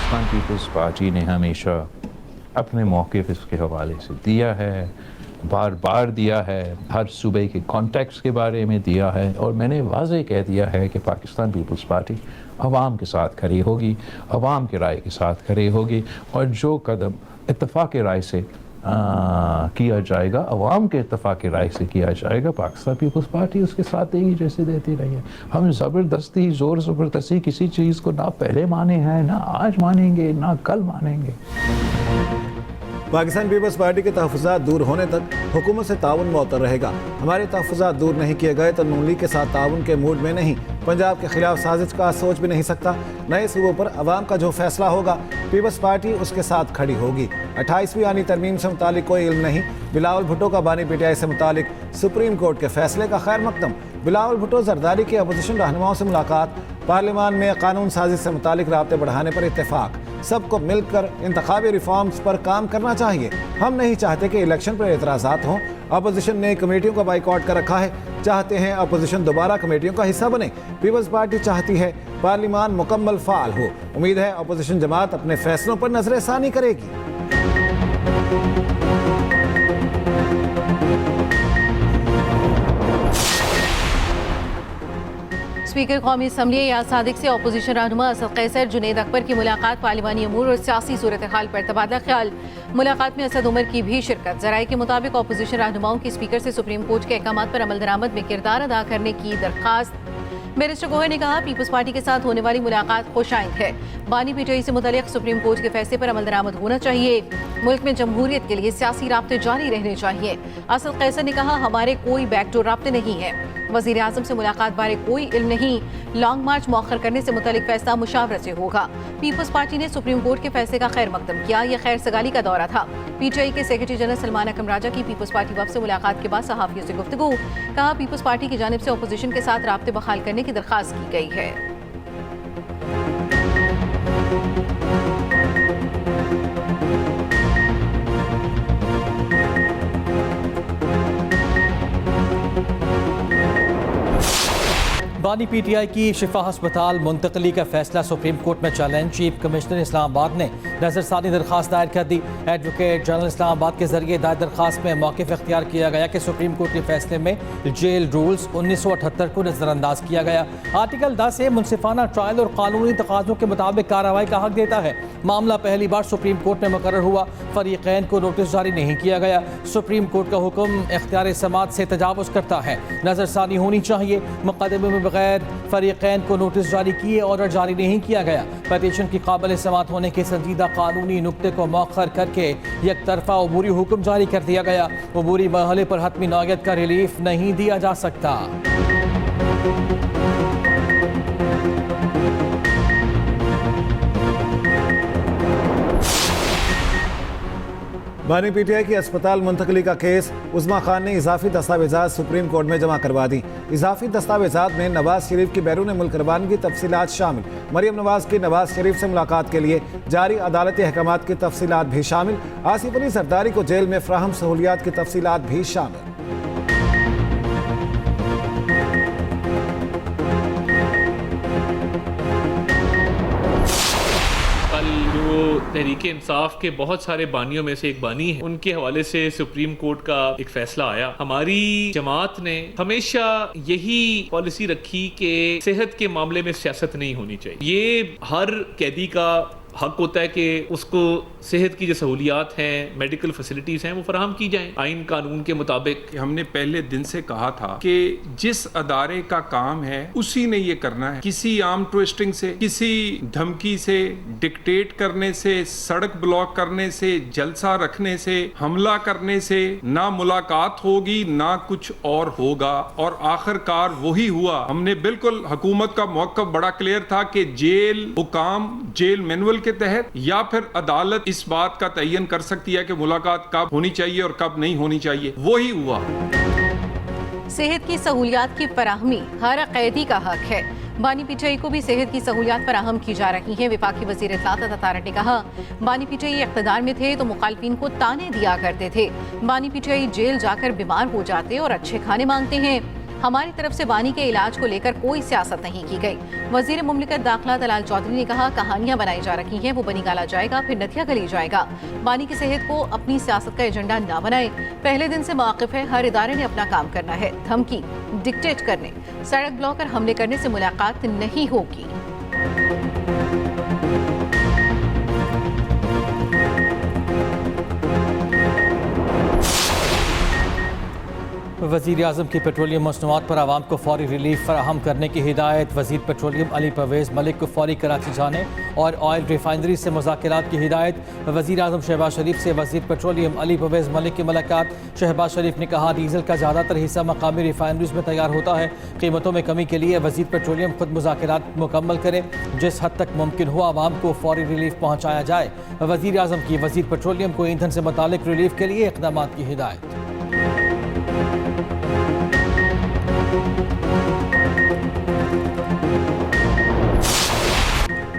Pakistan peoples party ने हमेशा अपने मौक़िफ़ इसके हवाले से दिया है, बार बार दिया है, हर सूबे के कॉन्टेक्स्ट के बारे में दिया है, और मैंने वाज़ेह कह दिया है कि पाकिस्तान पीपल्स पार्टी अवाम के साथ खड़ी होगी, अवाम के राय के साथ खड़ी होगी, और जो कदम इत्तफ़ाक़ राय से किया जाएगा, अवाम के इत्तफ़ाक़ राय से किया जाएगा, पाकिस्तान पीपल्स पार्टी उसके साथ देगी जैसे देती रही है। हम ज़बरदस्ती ज़ोर ज़बरदस्ती किसी चीज़ को ना पहले माने हैं, ना आज मानेंगे, ना कल मानेंगे। पाकिस्तान पीपल्स पार्टी के तहफ़्फ़ुज़ात दूर होने तक हुकूमत से ताउन मअतल रहेगा। हमारे तहफ़्फ़ुज़ात दूर नहीं किए गए तो नून लीग के साथ ताउन के मूड में नहीं, पंजाब के खिलाफ साजिश का सोच भी नहीं सकता। नए सूबों पर अवाम का जो फैसला होगा, पीपल्स पार्टी उसके साथ खड़ी होगी। 28वीं आनी तरमीम से मुतालिक कोई इल्म नहीं। बिलावल भुट्टो का बानी पीटीआई से मुतालिक सुप्रीम कोर्ट के फैसले का खैर मकदम। बिलावल भुट्टो जरदारी के अपोजिशन रहनुमाओं से मुलाकात, पार्लियामान में कानून साजिश से मुतालिक राब्ते बढ़ाने पर इत्तेफाक। सबको मिलकर इंतखाबी रिफॉर्म्स पर काम करना चाहिए। हम नहीं चाहते कि इलेक्शन पर एतराज़ात हों। अपोजिशन ने कमेटियों का बाइकआउट कर रखा है, चाहते हैं अपोजिशन दोबारा कमेटियों का हिस्सा बने। पीपल्स पार्टी चाहती है पार्लियामान मुकम्मल फ़ाल हो। उम्मीद है अपोजिशन जमात अपने फैसलों पर नजरसानी करेगी। स्पीकर कौमी असम्बली या सादिक से अपोजिशन रहनुमा असद कैसर जुनैद अकबर की मुलाकात, पार्लिमानी अमूर और सियासी सूरत हाल पर तबादला ख्याल। मुलाकात में असद उमर की भी शिरकत। ज़राए के मुताबिक अपोजिशन रहनुमाओं की स्पीकर से सुप्रीम कोर्ट के अहकाम पर अमल दरामद में किरदार अदा करने की दरख्वास्त। बैरिस्टर गोहर ने कहा पीपल्स पार्टी के साथ होने वाली मुलाकात खुशाइंद है। बानी पीटीआई से मुतल्लिक सुप्रीम कोर्ट के फैसले पर अमल दरामद होना चाहिए। मुल्क में जमहूरियत के लिए सियासी राब्ते जारी रहने चाहिए। असद कैसर ने कहा हमारे कोई बैकडोर राब्ते नहीं है। वज़ीर आज़म से मुलाकात बारे कोई इल्म नहीं। लॉन्ग मार्च मौखर करने से मुतल्लिक फैसला मुशावरत से होगा। पीपल्स पार्टी ने सुप्रीम कोर्ट के फैसले का खैर मकदम किया। यह खैर सगाली का दौरा था। पीटीआई के सेक्रेटरी जनरल सलमान अकरम राजा की पीपल्स पार्टी वफ़द से मुलाकात के बाद सहाफ़ियों से गुफ्तगू। कहा पीपल्स पार्टी की जानिब से अपोजिशन के साथ राब्ते बहाल करने की दरख्वास्त की गई है। बानी पीटीआई की शिफा अस्पताल मुंतकली का फैसला सुप्रीम कोर्ट में चैलेंज। चीफ कमिश्नर इस्लामाबाद ने नजरसानी दरखास्त दायर कर दी। एडवोकेट जनरल इस्लामाबाद के जरिए दायर दरखास्त में मौक़िफ़ इख्तियार किया गया कि सुप्रीम कोर्ट के फैसले में जेल रूल्स 1978 को नजरअंदाज किया गया। आर्टिकल 10 ए मुनसिफाना ट्रायल और कानूनी तकाज़ों के मुताबिक कार्रवाई का हक देता है। मामला पहली बार सुप्रीम कोर्ट में मुकर्रर हुआ। फरीक़ैन को नोटिस जारी नहीं किया गया। सुप्रीम कोर्ट का हुक्म इख्तियार समात से तजावुज़ करता है। नजरसानी होनी चाहिए। मुकदमे में बगैर फरीक़ैन को नोटिस जारी किए ऑर्डर जारी नहीं किया गया। पटिशन की काबिल समात होने के संजीदा कानूनी नुक्ते को मौखर करके एक तरफा अबूरी हुक्म जारी कर दिया गया। अबूरी मरहले पर हतमी नौयत का रिलीफ नहीं दिया जा सकता। बानी पीटीआई की अस्पताल मुंतकली का केस, उस्मा खान ने इजाफी दस्तावेजात सुप्रीम कोर्ट में जमा करवा दी। इजाफी दस्तावेजात में नवाज शरीफ की बैरून मुल्क रवानगी की तफसीलात शामिल। मरियम नवाज की नवाज शरीफ से मुलाकात के लिए जारी अदालती अहकामात की तफसीलात भी शामिल। आसिफ अली जरदारी को जेल में फ्राहम सहूलियात की तफसीलात भी शामिल। तहरीके इंसाफ के बहुत सारे बानियों में से एक बानी है, उनके हवाले से सुप्रीम कोर्ट का एक फैसला आया। हमारी जमात ने हमेशा यही पॉलिसी रखी कि सेहत के मामले में सियासत नहीं होनी चाहिए। ये हर कैदी का हक होता है कि उसको सेहत की जो सहूलियात हैं, मेडिकल फैसिलिटीज हैं, वो फराहम की जाएं आइन कानून के मुताबिक। हमने पहले दिन से कहा था कि जिस अदारे का काम है उसी ने ये करना है। किसी आर्म ट्विस्टिंग से, किसी धमकी से, डिक्टेट करने से, सड़क ब्लॉक करने से, जलसा रखने से, हमला करने से ना मुलाकात होगी ना कुछ और होगा। और आखिरकार वही हुआ। हमने बिल्कुल, हुकूमत का मौक़िफ़ बड़ा क्लियर था कि जेल हुकाम, जेल मैनुअल के तहत या फिर अदालत इस बात का तयन कर सकती है कि मुलाकात कब होनी चाहिए और कब नहीं होनी चाहिए। वही हुआ। सेहत की सहूलियात की फराहमी हर कैदी का हक है। बानी पीटीआई को भी सेहत की सहूलियात फराहम की जा रही हैं। वफाकी वज़ीर इत्तलात अता तारड़ ने कहा बानी पीटीआई इक़्तिदार में थे तो मुखालिफिन को ताने दिया करते थे। बानी पीटीआई जेल जाकर बीमार हो जाते और अच्छे खाने मांगते हैं। हमारी तरफ से बानी के इलाज को लेकर कोई सियासत नहीं की गई। वजीर मुमलिकत दाखिला दलाल चौधरी ने कहा, कहानियां बनाई जा रही हैं, वो बनी गाला जाएगा, फिर नथिया गली जाएगा। बानी की सेहत को अपनी सियासत का एजेंडा ना बनाए। पहले दिन से मौक़िफ़ है, हर इदारे ने अपना काम करना है। धमकी, डिक्टेट करने, सड़क ब्लॉक कर हमले करने से मुलाकात नहीं होगी। वज़ीर आज़म की पेट्रोलियम मसनूआत पर आवाम को फौरी रिलीफ फराहम करने की हिदायत। वज़ीर पेट्रोलियम अली परवेज़ मलिक को फौरी कराची जाने और ऑयल रिफाइनरी से मुज़ाकरात की हिदायत। वज़ीर आज़म शहबाज शरीफ से वज़ीर पेट्रोलियम अली परवेज़ मलिक की मुलाकात। शहबाज शरीफ ने कहा, डीजल का ज़्यादातर हिस्सा मकामी रिफाइनरीज में तैयार होता है। कीमतों में कमी के लिए वज़ीर पेट्रोलियम खुद मुज़ाकरात मुकम्मल करें। जिस हद तक मुमकिन हो आवाम को फौरी रिलीफ पहुँचाया जाए। वज़ीर आज़म की वज़ीर पेट्रोलियम को ईंधन से मुतालिक रिलीफ के लिए इक़दाम की हिदायत।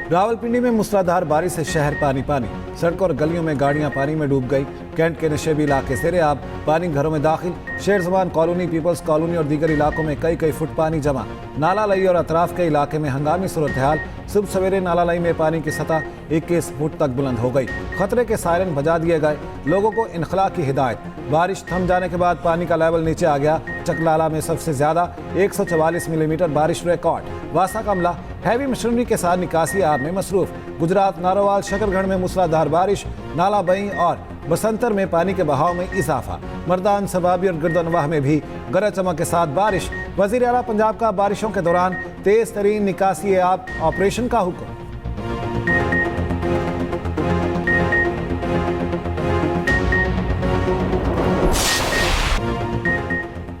रावलपिंडी में मूसलाधार बारिश से शहर पानी पानी, सड़कों और गलियों में गाड़ियां पानी में डूब गई। कैंट के नशेबी इलाके से आब, पानी घरों में दाखिल। शेर जबान कॉलोनी, पीपल्स कॉलोनी और दीगर इलाकों में कई फुट पानी जमा। नाला लई और अतराफ के इलाके में हंगामी सूरत हाल। सुबह सवेरे नाला लई में पानी की सतह 21 फुट तक बुलंद हो गई। खतरे के सायरन बजा दिए गए। लोगों को इनखला की हिदायत। बारिश थम जाने के बाद पानी का लेवल नीचे आ गया। चकलाला में सबसे ज्यादा 144 मिलीमीटर बारिश रिकॉर्ड। वासा कमला हैवी मशीनरी के साथ निकासी आब में मसरूफ। गुजरात नारोवाल शकरगढ़ में मूसलाधार बारिश, नाला बई और बसंतर में पानी के बहाव में इजाफा। मर्दान, सबाबी और गिरदनवाह में भी गरज चमक के साथ बारिश। वजीर आला पंजाब का बारिशों के दौरान तेज तरीन निकासी आब ऑपरेशन का हुक्म।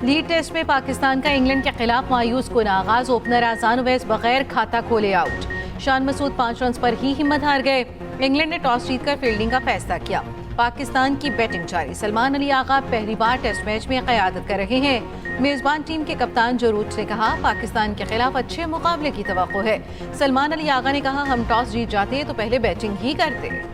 लीड टेस्ट में पाकिस्तान का इंग्लैंड के खिलाफ मायूस कुन आगाज। ओपनर अहसान उवैस बगैर खाता खोले आउट। शान मसूद 5 रन पर ही हिम्मत हार गए। इंग्लैंड ने टॉस जीतकर फील्डिंग का फैसला किया। पाकिस्तान की बैटिंग जारी। सलमान अली आगा पहली बार टेस्ट मैच में क़यादत कर रहे हैं। मेजबान टीम के कप्तान जरूर ने कहा, पाकिस्तान के खिलाफ अच्छे मुकाबले की तवक्को है। सलमान अली आगा ने कहा, हम टॉस जीत जाते तो पहले बैटिंग ही करते।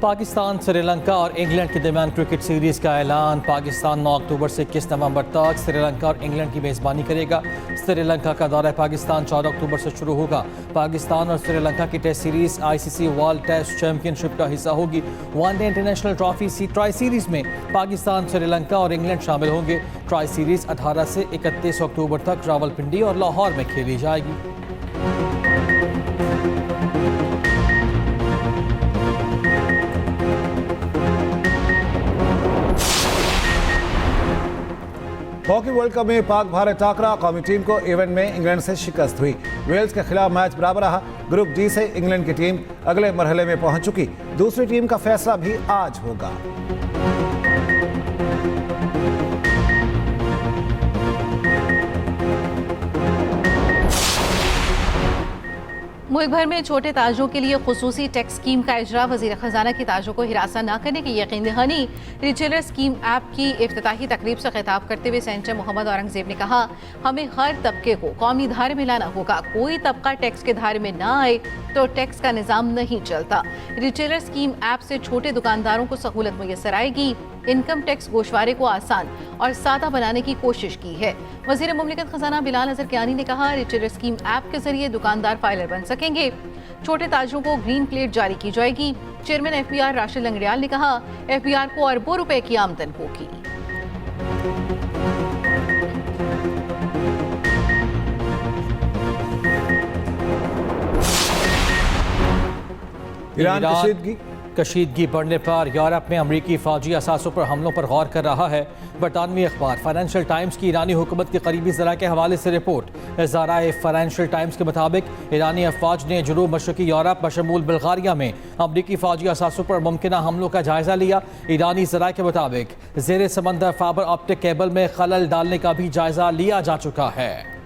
पाकिस्तान, श्रीलंका और इंग्लैंड के दरमियान क्रिकेट सीरीज़ का ऐलान। पाकिस्तान 9 अक्टूबर से 21 नवंबर तक श्रीलंका और इंग्लैंड की मेज़बानी करेगा। श्रीलंका का दौरा पाकिस्तान 14 अक्टूबर से शुरू होगा। पाकिस्तान और श्रीलंका की test series ICC world test championship का हिस्सा होगी। One day international trophy tri series में पाकिस्तान, श्रीलंका और इंग्लैंड शामिल होंगे। ट्राई सीरीज़ 18 से 31 अक्टूबर तक रावलपिंडी और लाहौर में खेली जाएगी। हॉकी वर्ल्ड कप में पाक भारत टाकरा। कौमी टीम को इवेंट में इंग्लैंड से शिकस्त हुई। वेल्स के खिलाफ मैच बराबर रहा। ग्रुप डी से इंग्लैंड की टीम अगले मरहले में पहुंच चुकी। दूसरी टीम का फैसला भी आज होगा। मुल्क भर में छोटे ताजरों के लिए खुसूसी टैक्स स्कीम का इजरा। वजीर खजाना की ताजरों को हिरासा न करने की यकीन दहानी। रिटेलर स्कीम ऐप की इफ्तिताही तकरीब से खिताब करते हुए सेनेटर मोहम्मद औरंगजेब ने कहा, हमें हर तबके को कौमी धारे में लाना होगा। कोई तबका टैक्स के धारे में ना आए तो टैक्स का निज़ाम नहीं चलता। रिटेलर स्कीम ऐप से छोटे दुकानदारों को सहूलत मुयसर आएगी। इनकम टैक्स गोशवारे को आसान और सादा बनाने की कोशिश की है। वज़ीर मुमलिकत खजाना बिलाल अज़हर कियानी ने कहा, रिटेलर स्कीम ऐप के जरिए दुकानदार फाइलर बन सकेंगे। छोटे ताजरों को ग्रीन प्लेट जारी की जाएगी। चेयरमैन FBR राशिद लंगड़ियाल ने कहा, FBR को अरबों रुपए की आमदन होगी। ईरान कशीदगी बढ़ने पर यूरोप में अमरीकी फौजी असासों पर हमलों पर गौर कर रहा है। बरतानवी अखबार फाइनेंशियल टाइम्स की ईरानी हुकूमत के करीबी ज़रा के हवाले से रिपोर्ट। ज़राए फाइनेंशियल टाइम्स के मुताबिक ईरानी अफवाज ने जनूब मशरकी यूरोप बशमूल बुल्गारिया में अमरीकी फौजी असासों पर मुमकिना हमलों का जायजा लिया। ईरानी ज़रा के मुताबिक ज़ेर समंदर फाइबर ऑप्टिक केबल में खलल डालने का भी जायजा लिया जा चुका है।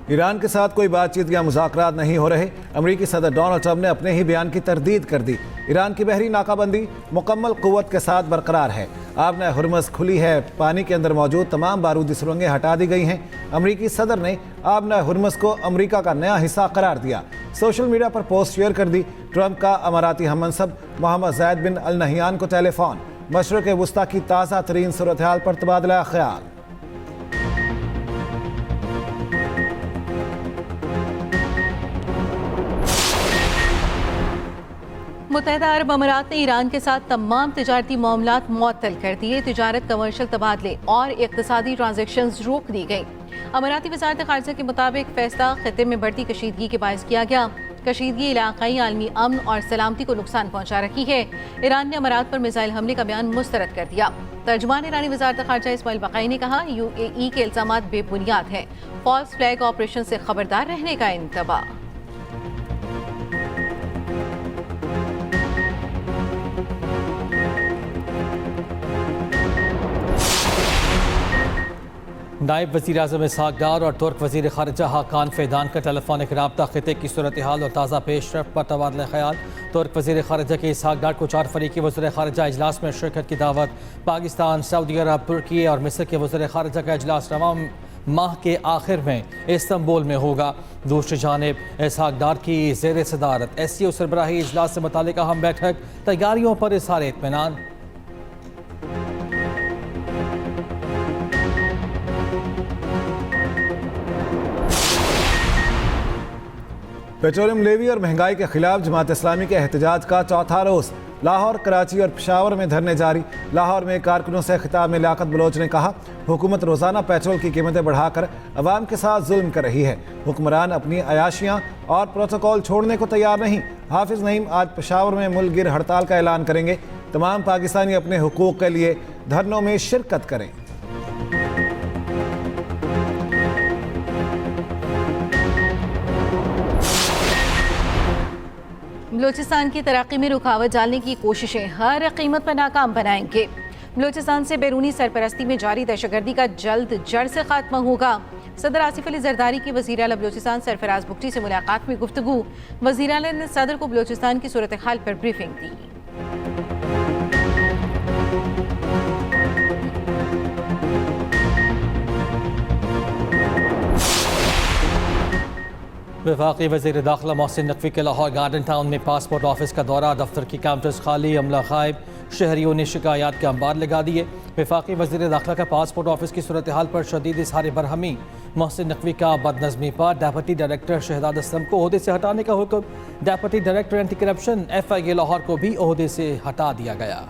ईरान के साथ कोई बातचीत या मुज़ाकरात नहीं हो रहे। अमरीकी सदर डोनाल्ड ट्रंप ने अपने ही बयान की तरदीद कर दी। ईरान की बहरी नाकाबंदी मुकम्मल क़ुव्वत के साथ बरकरार है। आबना हुर्मुज़ खुली है। पानी के अंदर मौजूद तमाम बारूदी सुरंगें हटा दी गई हैं। अमरीकी सदर ने आबना हुर्मुज़ को अमरीका का नया हिस्सा करार दिया। सोशल मीडिया पर पोस्ट शेयर कर दी। ट्रंप का अमाराती हममनसब मोहम्मद ज़ैद बिन अल नहियान को टेलीफोन। मशरिक़ वस्ता की ताज़ा तरीन सूरत हाल पर तबादला ख्याल। मुत्तहिदा अरब अमीरात ने ईरान के साथ तमाम तिजारती मामलात मुअत्तल कर दिए। तिजारत, कमर्शियल तबादले और इक़्तिसादी ट्रांजैक्शंस रोक दी गई। अमीराती वज़ारत ख़ारिजा के मुताबिक फैसला ख़ित्ते में बढ़ती कशीदगी के बायस किया गया। कशीदगी इलाक़ाई आलमी अमन और सलामती को नुकसान पहुँचा रही है। ईरान ने अमीरात पर मिसाइल हमले का बयान मुस्तरद कर दिया। तर्जुमान ईरानी वज़ारत ख़ारिजा इस्माइल बक़ाई ने कहा, UAE के इल्ज़ामात बेबुनियाद हैं। फॉल्स फ्लैग ऑपरेशन से खबरदार रहने का इंतबाह। नायब वज़ीर आज़म इसहाक़ डार और तुर्क वज़ीर ख़ारिजा हाकान फ़ैदान का टेलीफोनिक रब्ता ख़ित्ते की सूरत हाल और ताज़ा पेशरफ्त पर तबादला ख्याल। तुर्क वज़ीर ख़ारिजा के इसहाक़ डार को 4 फ़रीक़ी वज़ीर ख़ारिजा इजलास में शिरकत की दावत। पाकिस्तान, सऊदी अरब, तुर्की और मिस्र के वज़ीर ख़ारिजा का इजलास रवां माह के आखिर में इस्तंबुल में होगा। दूसरी जानिब इसहाक़ डार की ज़ेर सदारत SCO सरबराही इजलास से मुतालिक अहम बैठक। तैयारियों पर इज़हार इत्मीनान। पेट्रोलियम लेवी और महंगाई के खिलाफ जमात इस्लामी के एहतजाज का चौथा रोज़। लाहौर, कराची और पेशावर में धरने जारी। लाहौर में कारकुनों से खिताब में लियाकत बलोच ने कहा, हुकूमत रोज़ाना पेट्रोल की कीमतें बढ़ाकर अवाम के साथ जुल्म कर रही है। हुक्मरान अपनी अयाशियाँ और प्रोटोकॉल छोड़ने को तैयार नहीं। हाफिज़ नईम आज पेशावर में मुल्क गिर हड़ताल का ऐलान करेंगे। तमाम पाकिस्तानी अपने हुकूक के लिए धरनों में शिरकत करें। बलूचिस्तान की तरक्की में रुकावट डालने की कोशिशें हर कीमत पर नाकाम बनाएंगे। बलूचिस्तान से बैरूनी सरपरस्ती में जारी दहशतगर्दी का जल्द जड़ से खात्मा होगा। सदर आसिफ अली जरदारी की वज़ीर आला बलूचिस्तान सरफराज बुगटी से मुलाकात में गुफ्तगू। वज़ीर आला ने सदर को बलूचिस्तान की सूरत हाल पर ब्रीफिंग दी। वफाकी वज़ीर दाखिला मोहसिन नकवी के लाहौर गार्डन टाउन में पासपोर्ट ऑफिस का दौरा। दफ्तर की काउंटर्स खाली, अमला गायब। शहरियों ने शिकायत के अंबार लगा दिए। वफाकी वज़ीर दाखिला का पासपोर्ट ऑफिस की सूरत हाल पर शदीद इज़हार बरहमी। मोहसिन नकवी का बदनज़मी पर डेप्यूटी डायरेक्टर शहजाद असलम को ओहदे से हटाने का हुक्म। Deputy director anti corruption FIA Lahore को भी ओहदे से हटा दिया गया।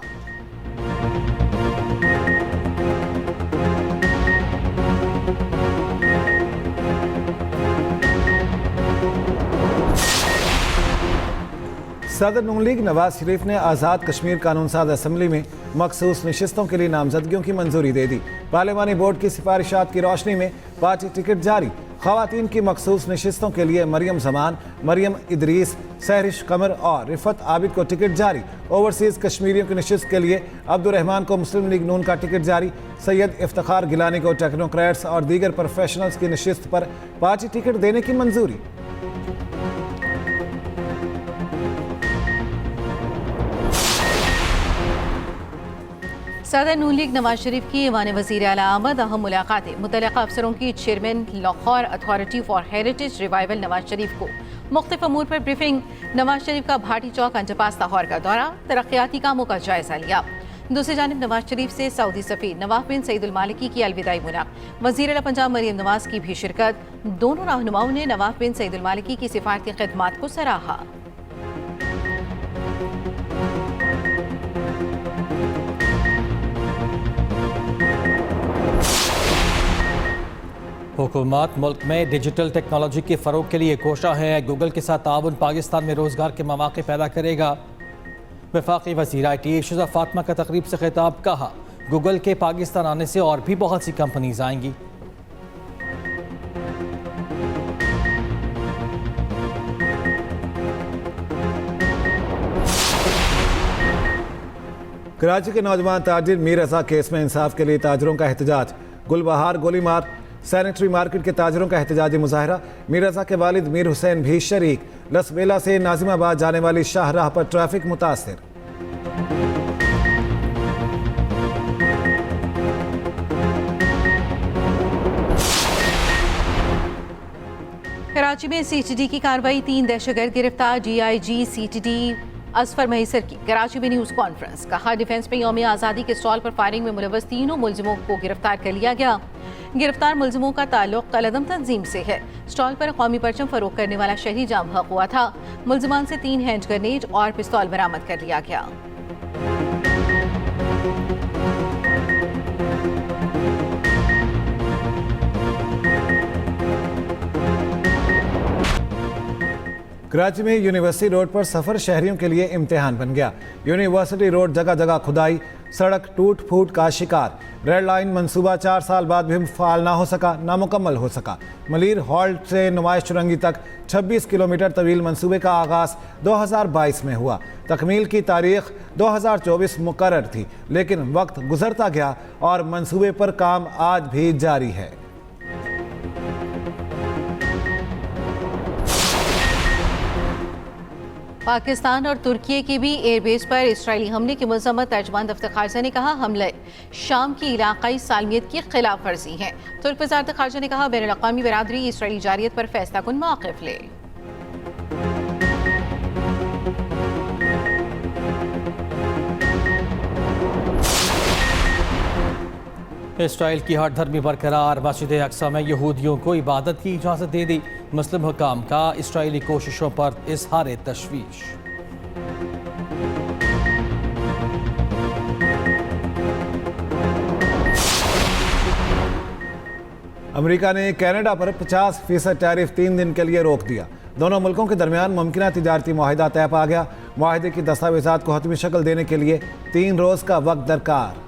सदर नून लीग नवाज शरीफ ने आज़ाद कश्मीर कानून साज असम्बली में मखसूस नशिस्तों के लिए नामजदगियों की मंजूरी दे दी। पार्लिमानी बोर्ड की सिफारिशात की रोशनी में पार्टी टिकट जारी। ख़वातीन की मखसूस नशिस्तों के लिए मरियम जमान, मरियम इदरीस, सहरिश कमर और रिफत आबिद को टिकट जारी। ओवरसीज़ कश्मीरियों की नशिस्त के लिए अब्दुर्रहमान को मुस्लिम लीग नून का टिकट जारी। सैयद इफ्तिखार गिलानी को टेक्नोक्रेट्स और दीगर प्रोफेशनल्स की नशिस्त पर पार्टी टिकट देने की मंजूरी। सदर नून लीग नवाज शरीफ की ईवान वज़ीर आला आमद अहम मुलाकातें। मुतल्लिक़ा अफसरों की chairman Lahore authority for heritage revival Nawaz Sharif को मुख्तलिफ अमूर पर ब्रीफिंग। नवाज शरीफ का भाटी चौक अंजपास लाहौर का दौरा, तरक्याती कामों का जायजा लिया। दूसरी जानिब नवाज शरीफ से सऊदी सफ़ीर नवाफ बिन सईद अल मालिकी की अलविदाई मुलाकात। वज़ीर आला पंजाब मरियम नवाज की भी शिरकत। दोनों रहनुमाओं ने नवाफ बिन सईद अल मालिकी की सिफारती खिदमात को सराहा। हुकूमत मुल्क में डिजिटल टेक्नोलॉजी के फ़रोग के लिए कोशा है। गूगल के साथ ताउन पाकिस्तान में रोज़गार के मौक़े पैदा करेगा। वफाकी वज़ीर IT शुजा फातिमा का तकरीब से खिताब। कहा, गूगल के पाकिस्तान आने से और भी बहुत सी कंपनीज आएंगी। कराची के नौजवान ताजिर मीर रज़ा केस में इंसाफ के लिए ताजरों का एहतजाज। गुलबहार गोली मार, सैनिटरी मार्केट के ताजरों का एहतजाजी मुजाहरा, मीर रजा के वालिद मीर हुसैन भी शरीक। लसबेला से नाजिमाबाद जाने वाली शाहराह पर ट्रैफिक मुतासिर। कराची में CTD की कार्रवाई, 3 दहशतगर्द गिरफ्तार। DIG CTD असफर महीसर की कराची में न्यूज़ कॉन्फ्रेंस, कहा डिफेंस में यौम आज़ादी के स्टॉल पर फायरिंग में मुलव्वस तीनों मुलजिमों को गिरफ्तार कर लिया गया। गिरफ्तार मुलजिमों का ताल्लुक कलअदम तंजीम से है। स्टॉल पर कौमी परचम फरोख करने वाला शहरी जाम हक हुआ था। मुलजिमान से 3 हैंड ग्रेनेड और पिस्तौल बरामद कर लिया गया। कराची में यूनिवर्सिटी रोड पर सफ़र शहरियों के लिए इम्तिहान बन गया। यूनिवर्सिटी रोड जगह जगह खुदाई, सड़क टूट फूट का शिकार। रेड लाइन मंसूबा 4 साल बाद भी फाल ना हो सका, नामुकम्मल हो सका। मलीर हॉल्ट से नुमाइश चुरंगी तक 26 किलोमीटर तवील मंसूबे का आगाज़ 2022 में हुआ। तकमील की तारीख 2024 मुकर्रर थी, लेकिन वक्त गुजरता गया और मंसूबे पर काम आज भी जारी है। पाकिस्तान और तुर्की के भी एयरबेस पर इसराइली हमले की मजम्मत। तर्जमान दफ्तर खारजा ने कहा हमले शाम की इलाकाई सालमियत की खिलाफ वर्जी है। तुर्क वज़ारत खारजा ने कहा बैनुल अक़वामी बरादरी इसराइली जारियत पर फैसला कुन मौक़िफ़ ले। इसराइल की हर धर्मी बरकरार, मस्जिद अक्सा में यहूदियों को इबादत की इजाज़त दे दी। मुस्लिम हुकाम का इसराइली कोशिशों पर इज़हार तशवीश। अमेरिका ने कनाडा पर 50% टैरिफ 3 दिन के लिए रोक दिया। दोनों मुल्कों के दरमियान मुमकिन तिजारती मुआहिदा तय पा गया। मुआहिदे की दस्तावेजात को हतमी शक्ल देने के लिए 3 रोज़ का वक्त दरकार।